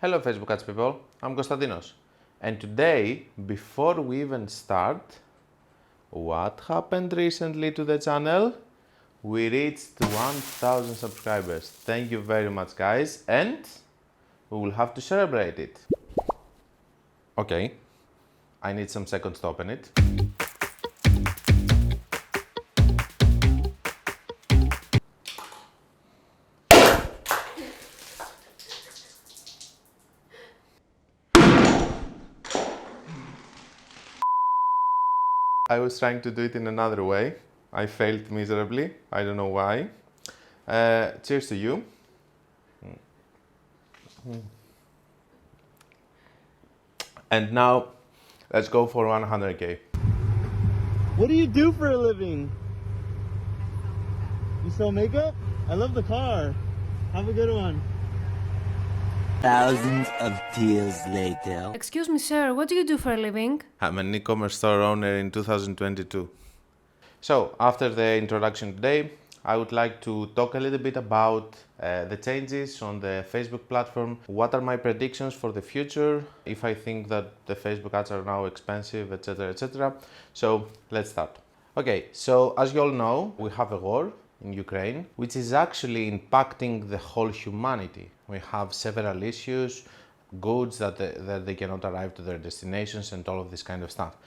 Hello Facebook ads people, I'm Konstantinos. And today, before we even start, what happened recently to the channel? We reached 1000 subscribers. Thank you very much guys, and we will have to celebrate it. Okay, I need some seconds to open it. I was trying to do it in another way. I failed miserably. I don't know why. Cheers to you. And now, let's go for 100k. What do you do for a living? You sell makeup? I love the car. Have a good one. Thousands of tears later. Excuse me, sir, what do you do for a living? I'm an e-commerce store owner in 2022. So, after the introduction today, I would like to talk a little bit about the changes on the Facebook platform. What are my predictions for the future? If I think that the Facebook ads are now expensive, etc., etc. So, let's start. Okay, so as you all know, we have a war in Ukraine, which is actually impacting the whole humanity. We have several issues, goods that they cannot arrive to their destinations and all of this kind of stuff.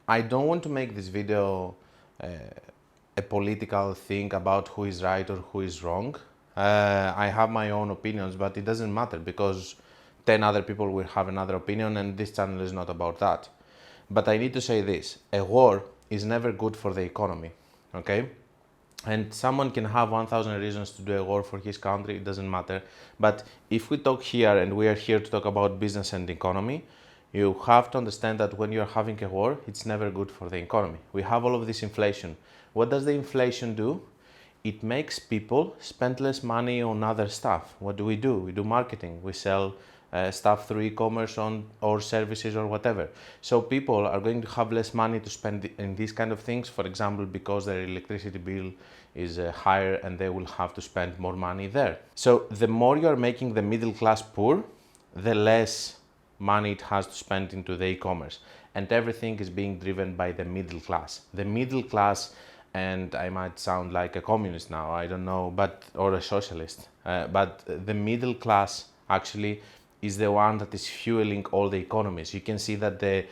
I don't want to make this video a political thing about who is right or who is wrong. I have my own opinions, but it doesn't matter because 10 other people will have another opinion and this channel is not about that. But I need to say this, a war is never good for the economy, okay? And someone can have 1000 reasons to do a war for his country, it doesn't matter. But if we talk here, and we are here to talk about business and economy, you have to understand that when you're having a war, it's never good for the economy. We have all of this inflation. What does the inflation do? It makes people spend less money on other stuff. What do? We do marketing. We sell stuff through e-commerce or services or whatever. So people are going to have less money to spend in these kind of things, for example, because their electricity bill is higher and they will have to spend more money there. So the more you are making the middle class poor, the less money it has to spend into the e-commerce. And everything is being driven by the middle class. The middle class, and I might sound like a communist now, I don't know, or a socialist, but the middle class actually is the one that is fueling all the economies. You can see that the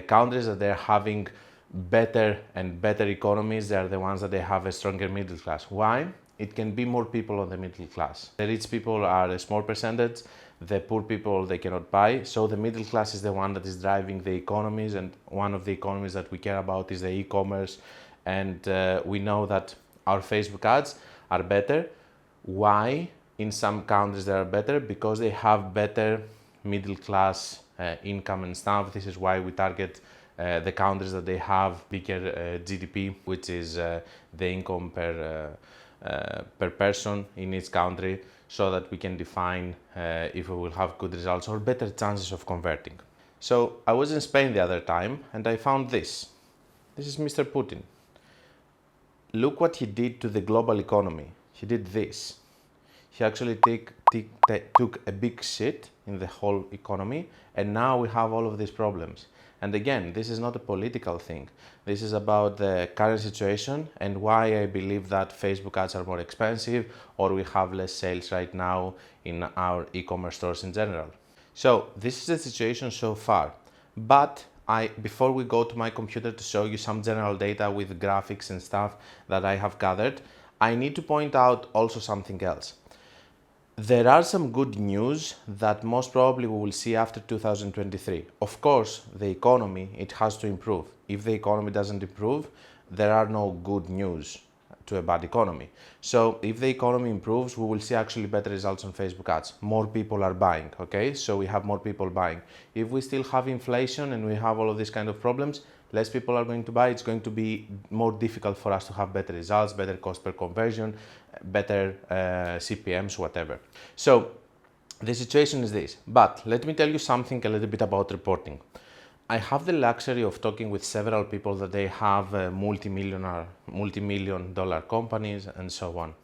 countries that they're having better and better economies, they are the ones that they have a stronger middle class. Why? It can be more people on the middle class. The rich people are a small percentage, the poor people, they cannot buy. So the middle class is the one that is driving the economies, and one of the economies that we care about is the e-commerce. And we know that our Facebook ads are better. Why? In some countries they are better because they have better middle class income and stuff. This is why we target the countries that they have bigger GDP, which is the income per person in each country, so that we can define if we will have good results or better chances of converting. So I was in Spain the other time and I found this. This is Mr. Putin. Look what he did to the global economy. He did this. He actually took a big shit in the whole economy, and now we have all of these problems. And again, this is not a political thing. This is about the current situation and why I believe that Facebook ads are more expensive or we have less sales right now in our e-commerce stores in general. So this is the situation so far. But before we go to my computer to show you some general data with graphics and stuff that I have gathered, I need to point out also something else. There are some good news that most probably we will see after 2023. Of course, the economy, it has to improve. If the economy doesn't improve, there are no good news to a bad economy. So if the economy improves, we will see actually better results on Facebook ads. More people are buying, okay? So we have more people buying. If we still have inflation and we have all of these kind of problems, less people are going to buy. It's going to be more difficult for us to have better results, better cost per conversion, better CPMs, whatever. So the situation is this, but let me tell you something a little bit about reporting. I have the luxury of talking with several people that they have multi-million dollar companies and so on.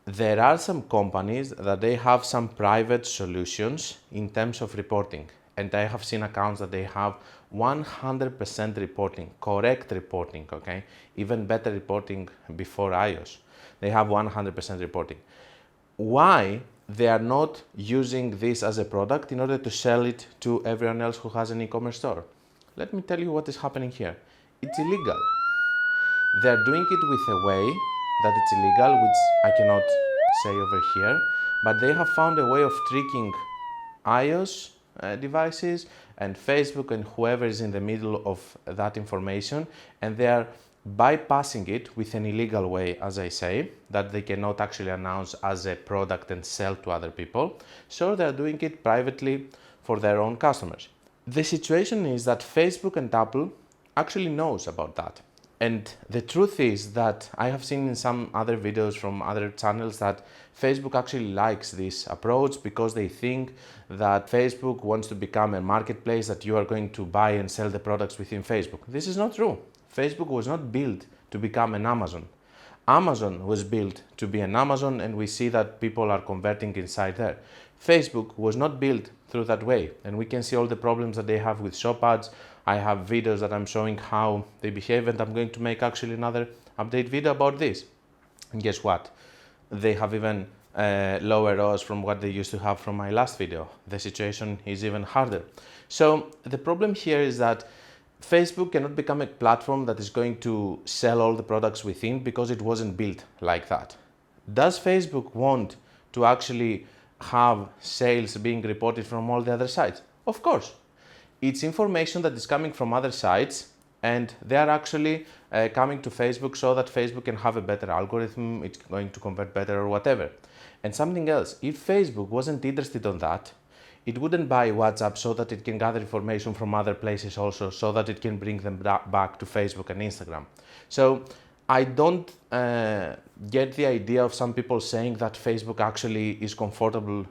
There are some companies that they have some private solutions in terms of reporting. And I have seen accounts that they have 100% reporting, correct reporting, okay? Even better reporting before iOS. They have 100% reporting. Why they are not using this as a product in order to sell it to everyone else who has an e-commerce store? Let me tell you what is happening here. It's illegal. They're doing it with a way that it's illegal, which I cannot say over here, but they have found a way of tricking iOS devices and Facebook and whoever is in the middle of that information, and they are bypassing it with an illegal way, as I say, that they cannot actually announce as a product and sell to other people. So they're doing it privately for their own customers. The situation is that Facebook and Apple actually knows about that. And the truth is that I have seen in some other videos from other channels that Facebook actually likes this approach because they think that Facebook wants to become a marketplace that you are going to buy and sell the products within Facebook. This is not true. Facebook was not built to become an Amazon. Amazon was built to be an Amazon, and we see that people are converting inside there. Facebook was not built through that way, and we can see all the problems that they have with shop ads. I have videos that I'm showing how they behave, and I'm going to make actually another update video about this. And guess what? They have even lower ROAS from what they used to have from my last video. The situation is even harder. So the problem here is that Facebook cannot become a platform that is going to sell all the products within because it wasn't built like that. Does Facebook want to actually have sales being reported from all the other sites? Of course. It's information that is coming from other sites, and they are actually coming to Facebook so that Facebook can have a better algorithm, it's going to convert better or whatever. And something else, if Facebook wasn't interested on that, it wouldn't buy WhatsApp so that it can gather information from other places also, so that it can bring them back to Facebook and Instagram. So I don't get the idea of some people saying that Facebook actually is comfortable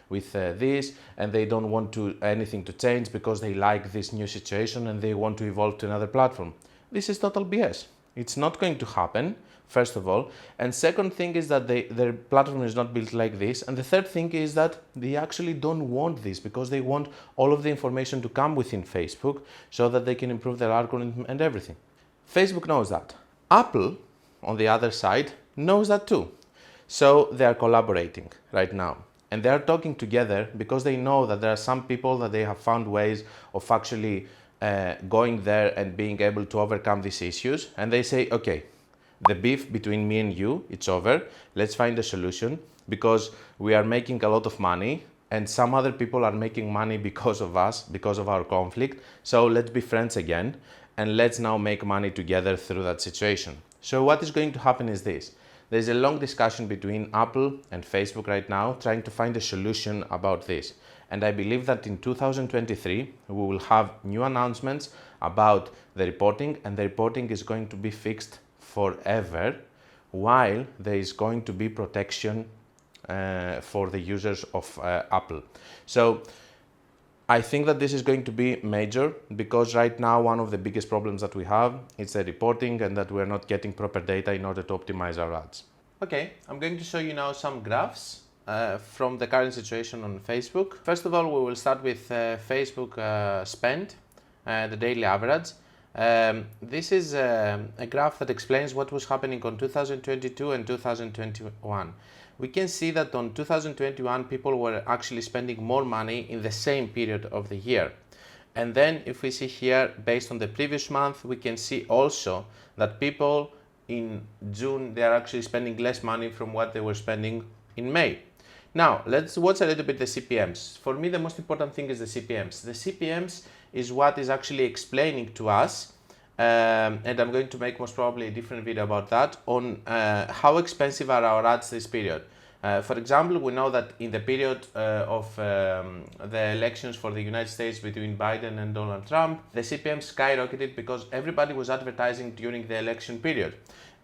with this, and they don't want anything to change because they like this new situation and they want to evolve to another platform. This is total BS. It's not going to happen, first of all. And second thing is that their platform is not built like this. And the third thing is that they actually don't want this because they want all of the information to come within Facebook so that they can improve their algorithm and everything. Facebook knows that. Apple, on the other side, knows that too. So they are collaborating right now. And they are talking together because they know that there are some people that they have found ways of actually going there and being able to overcome these issues. And they say, okay, the beef between me and you, it's over. Let's find a solution because we are making a lot of money and some other people are making money because of us, because of our conflict. So let's be friends again and let's now make money together through that situation. So what is going to happen is this. There's a long discussion between Apple and Facebook right now trying to find a solution about this. And I believe that in 2023, we will have new announcements about the reporting, and the reporting is going to be fixed forever, while there is going to be protection for the users of Apple. So I think that this is going to be major because right now one of the biggest problems that we have is the reporting and that we're not getting proper data in order to optimize our ads. Okay, I'm going to show you now some graphs from the current situation on Facebook. First of all, we will start with Facebook spend, the daily average. This is a graph that explains what was happening on 2022 and 2021. We can see that on 2021 people were actually spending more money in the same period of the year. And then if we see here based on the previous month, we can see also that people in June, they are actually spending less money from what they were spending in May. Now, let's watch a little bit the CPMs. For me, the most important thing is the CPMs. The CPMs is what is actually explaining to us, and I'm going to make most probably a different video about that, on how expensive are our ads this period. For example, we know that in the period of the elections for the United States between Biden and Donald Trump, the CPM skyrocketed because everybody was advertising during the election period.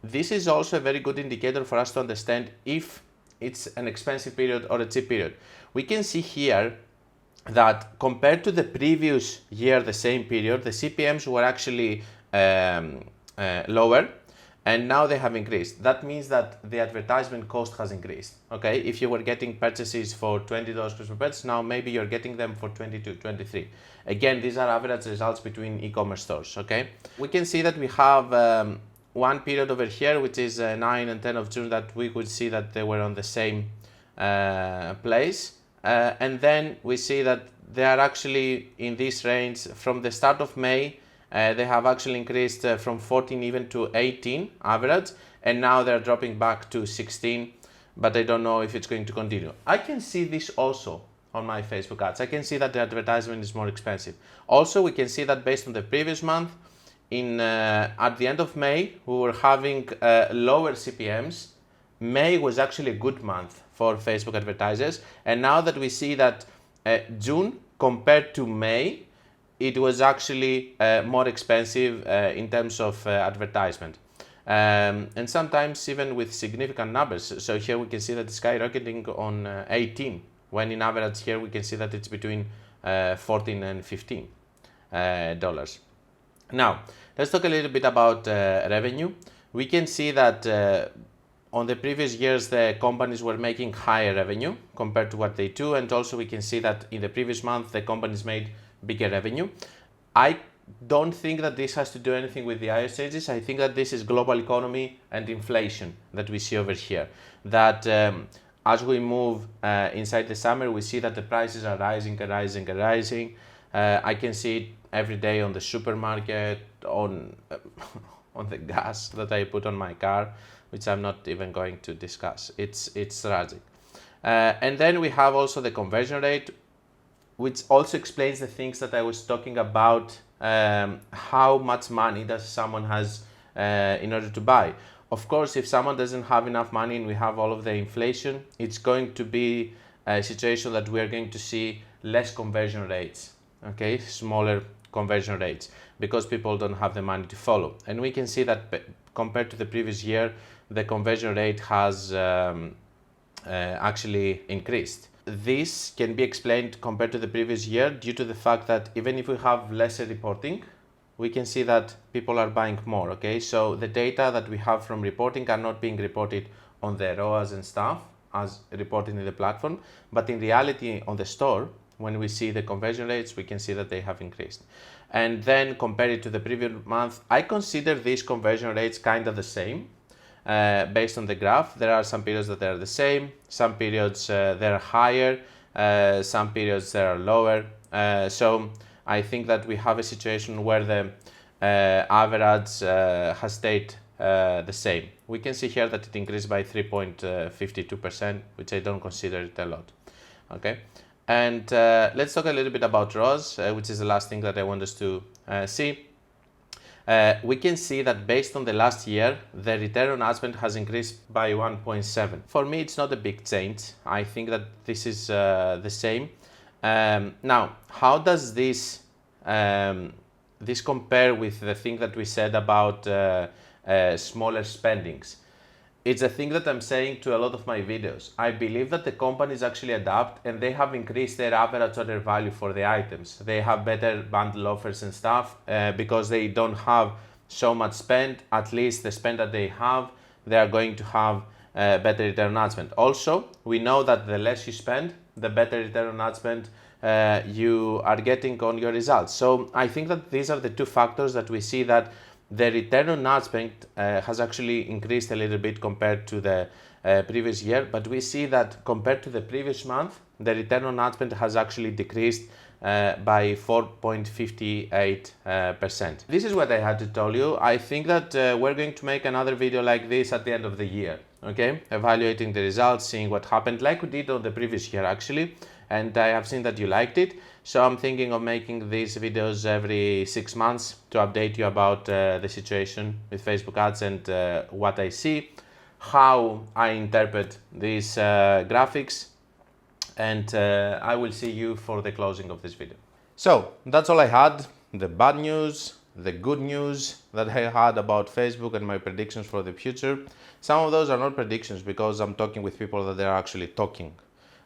This is also a very good indicator for us to understand if it's an expensive period or a cheap period. We can see here that compared to the previous year, the same period, the CPMs were actually lower. and now they have increased. That means that the advertisement cost has increased. Okay, if you were getting purchases for $20 per purchase, now maybe you're getting them for 22, 23. Again, these are average results between e-commerce stores. Okay, we can see that we have one period over here, which is 9 and 10 of June, that we could see that they were on the same place, and then we see that they are actually in this range from the start of May. They have actually increased from 14 even to 18 average, and now they're dropping back to 16, but I don't know if it's going to continue. I can see this also on my Facebook ads. I can see that the advertisement is more expensive. Also, we can see that based on the previous month, at the end of May, we were having lower CPMs. May was actually a good month for Facebook advertisers, and now that we see that June compared to May, it was actually more expensive in terms of advertisement, and sometimes even with significant numbers. So here we can see that it's skyrocketing on 18, when in average here we can see that it's between 14 and 15 dollars. Now, let's talk a little bit about revenue. We can see that on the previous years, the companies were making higher revenue compared to what they do, and also we can see that in the previous month, the companies made bigger revenue. I don't think that this has to do anything with the iOS changes. I think that this is global economy and inflation that we see over here. That as we move inside the summer, we see that the prices are rising and rising and rising. I can see it every day on the supermarket, on the gas that I put on my car, which I'm not even going to discuss. It's tragic. And then we have also the conversion rate, which also explains the things that I was talking about, how much money does someone has in order to buy. Of course, if someone doesn't have enough money and we have all of the inflation, it's going to be a situation that we are going to see less conversion rates, okay, smaller conversion rates, because people don't have the money to follow. And we can see that compared to the previous year, the conversion rate has actually increased. This can be explained compared to the previous year due to the fact that even if we have lesser reporting, we can see that people are buying more, okay? So the data that we have from reporting are not being reported on the ROAS and stuff as reported in the platform, but in reality on the store, when we see the conversion rates, we can see that they have increased. And then compare it to the previous month, I consider these conversion rates kind of the same. Based on the graph, there are some periods that are the same, some periods they're higher, some periods they are lower. So I think that we have a situation where the average has stayed the same. We can see here that it increased by 3.52%, which I don't consider it a lot. Okay, and let's talk a little bit about ROAS, which is the last thing that I want us to see. We can see that based on the last year, the return on ad spend has increased by 1.7. For me, it's not a big change. I think that this is the same. Now, how does this compare with the thing that we said about smaller spendings? It's a thing that I'm saying to a lot of my videos. I believe that the companies actually adapt and they have increased their average order value for the items. They have better bundle offers and stuff because they don't have so much spend. At least the spend that they have, they are going to have better return on ad spend. Also, we know that the less you spend, the better return on ad spend you are getting on your results. So I think that these are the two factors that we see that the return on ad spend has actually increased a little bit compared to the previous year, but we see that compared to the previous month, the return on ad spend has actually decreased by 4.58%. This is what I had to tell you. I think that we're going to make another video like this at the end of the year, okay? Evaluating the results, seeing what happened, like we did on the previous year actually, and I have seen that you liked it. So I'm thinking of making these videos every 6 months to update you about the situation with Facebook ads and what I see, how I interpret these graphics, and I will see you for the closing of this video. So that's all I had, the bad news, the good news that I had about Facebook and my predictions for the future. Some of those are not predictions because I'm talking with people that they're actually talking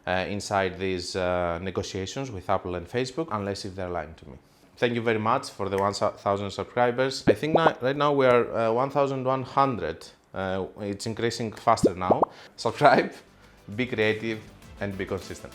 inside these negotiations with Apple and Facebook, unless if they're lying to me. Thank you very much for the 1,000 subscribers. I think right now we are 1,100. It's increasing faster now. Subscribe, be creative, and be consistent.